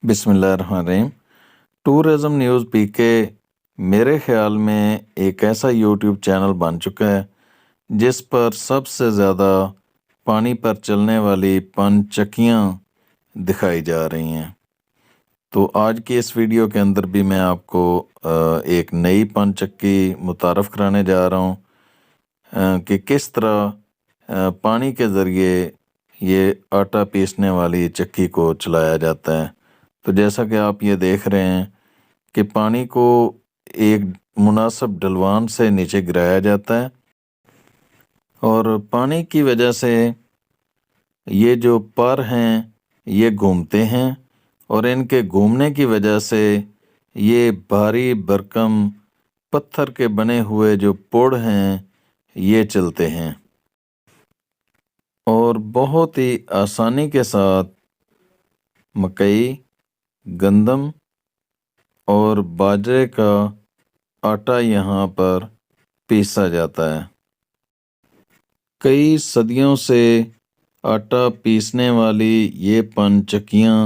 बिस्मिल्लाहिर्रहमानिर्रहीम। Tourism news पीके मेरे ख़्याल में एक ऐसा यूट्यूब चैनल बन चुका है जिस पर सबसे ज़्यादा पानी पर चलने वाली पनचक्कियाँ दिखाई जा रही हैं। तो आज की इस वीडियो के अंदर भी मैं आपको एक नई पनचक्की मुतारफ़ कराने जा रहा हूँ कि किस तरह पानी के ज़रिए ये आटा पीसने वाली चक्की को चलाया जाता है। तो जैसा कि आप ये देख रहे हैं कि पानी को एक मुनासिब ढलवान से नीचे गिराया जाता है और पानी की वजह से ये जो पर हैं ये घूमते हैं और इनके घूमने की वजह से ये भारी भरकम पत्थर के बने हुए जो पुल हैं ये चलते हैं और बहुत ही आसानी के साथ मकई, गंदम और बाजरे का आटा यहाँ पर पीसा जाता है। कई सदियों से आटा पीसने वाली ये पनचक्कियाँ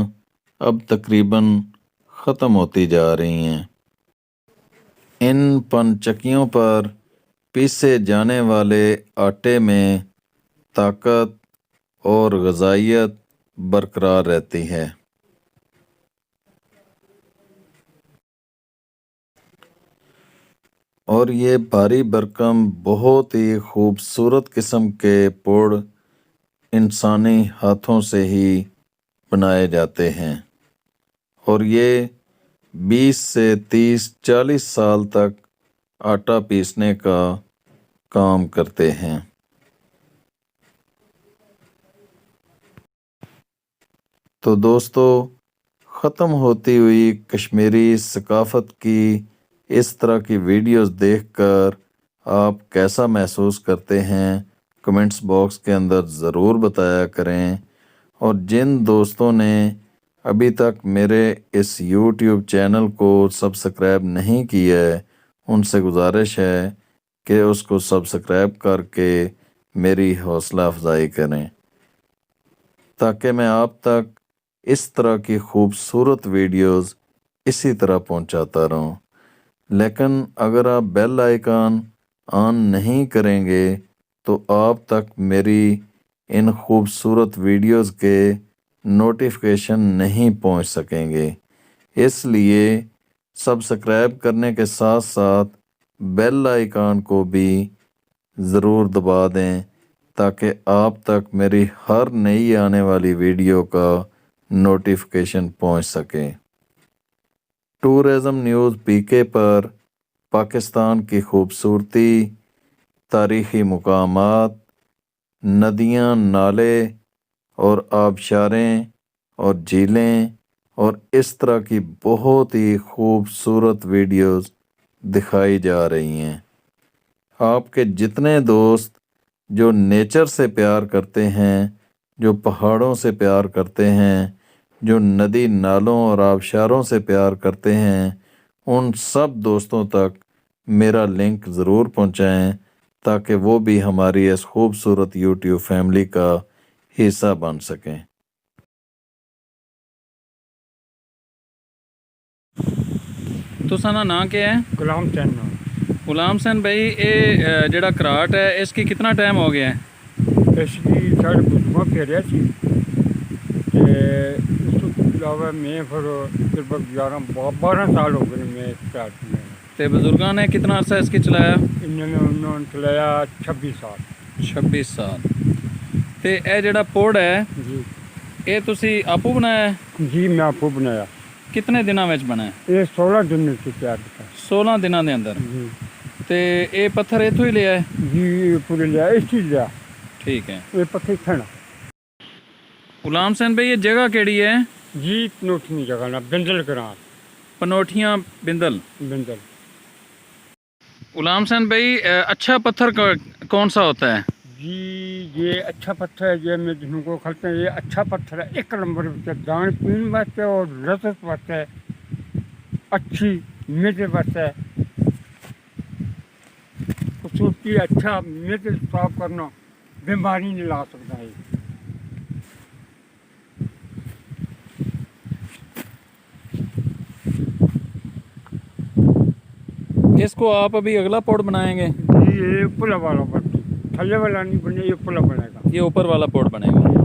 अब तकरीबन ख़त्म होती जा रही हैं। इन पनचक्कियों पर पीसे जाने वाले आटे में ताकत और ग़िज़ाइयत बरकरार रहती है। और ये भारी भरकम बहुत ही खूबसूरत किस्म के पुल इंसानी हाथों से ही बनाए जाते हैं और ये 20 से 30-40 साल तक आटा पीसने का काम करते हैं। तो दोस्तों, ख़त्म होती हुई कश्मीरी सकाफ़त की इस तरह की वीडियोस देखकर आप कैसा महसूस करते हैं, कमेंट्स बॉक्स के अंदर ज़रूर बताया करें। और जिन दोस्तों ने अभी तक मेरे इस YouTube चैनल को सब्सक्राइब नहीं किया है, उनसे गुजारिश है कि उसको सब्सक्राइब करके मेरी हौसला अफजाई करें ताकि मैं आप तक इस तरह की खूबसूरत वीडियोस इसी तरह पहुंचाता रहूं। लेकिन अगर आप बेल आइकन ऑन नहीं करेंगे तो आप तक मेरी इन खूबसूरत वीडियोस के नोटिफिकेशन नहीं पहुंच सकेंगे। इसलिए सब्सक्राइब करने के साथ साथ बेल आइकन को भी ज़रूर दबा दें ताकि आप तक मेरी हर नई आने वाली वीडियो का नोटिफिकेशन पहुंच सके। टूरिज़्म न्यूज़ पीके पर पाकिस्तान की खूबसूरती, तारीख़ी मुकामात, नदियाँ, नाले और आबशारें और झीलें और इस तरह की बहुत ही खूबसूरत वीडियोस दिखाई जा रही हैं। आपके जितने दोस्त जो नेचर से प्यार करते हैं, जो पहाड़ों से प्यार करते हैं, जो नदी नालों और आबशारों से प्यार करते हैं, उन सब दोस्तों तक मेरा लिंक ज़रूर पहुंचाएं ताकि वो भी हमारी इस खूबसूरत यूट्यूब फैमिली का हिस्सा बन सकें। तुसां दा नां क्या है? गुलाम चंद गुलाम हुसैन भाई, ये जड़ा कराट है इसकी कितना टाइम हो गया है? इसकी साढ़े बुजुर्गों फेरिया सी ते इस तो इलावा मैं फिर लगभग 11-12 साल हो गए मैं स्टार्ट किया। ते बुजुर्गों ने कितना अरसा इसकी चलाया? उन्होंने चलाया 26 साल। 26 साल। ते ये जड़ा पोड़ है जी ये तुसी आपू बनाया है? जी मैं आपको बनाया। कितने दिनों में बना है? ये 16 दिन से तैयार किया। 16 दिनों के अंदर। जी ते ये पत्थर इथों ही लिया है? जी पूरे लिया इस चीज लिया। ठीक है। ये पत्थर खाना गुलाम हुसैन भाई, ये जगह केड़ी है? जी नोटनी जगह ना बिंदल करा पनोठियाँ बिंदल। बिंदल। गुलाम हुसैन भाई, अच्छा पत्थर कौन सा होता है? जी ये अच्छा पत्थर है, ये मैं जिनको खलते हैं, ये अच्छा पत्थर है, एक नंबर पे दान पीने वास्ते और लजत वास्ते अच्छी मीठे वास्ते खूबसूरती अच्छा मीठे साफ करना बीमारी नहीं ला सकता है। इसको आप अभी अगला पॉट बनाएंगे? जी ये ऊपर वाला पत्ती, थल्ले वाला नहीं बने, ये ऊपर बनेगा। ये ऊपर वाला पॉट बनेगा।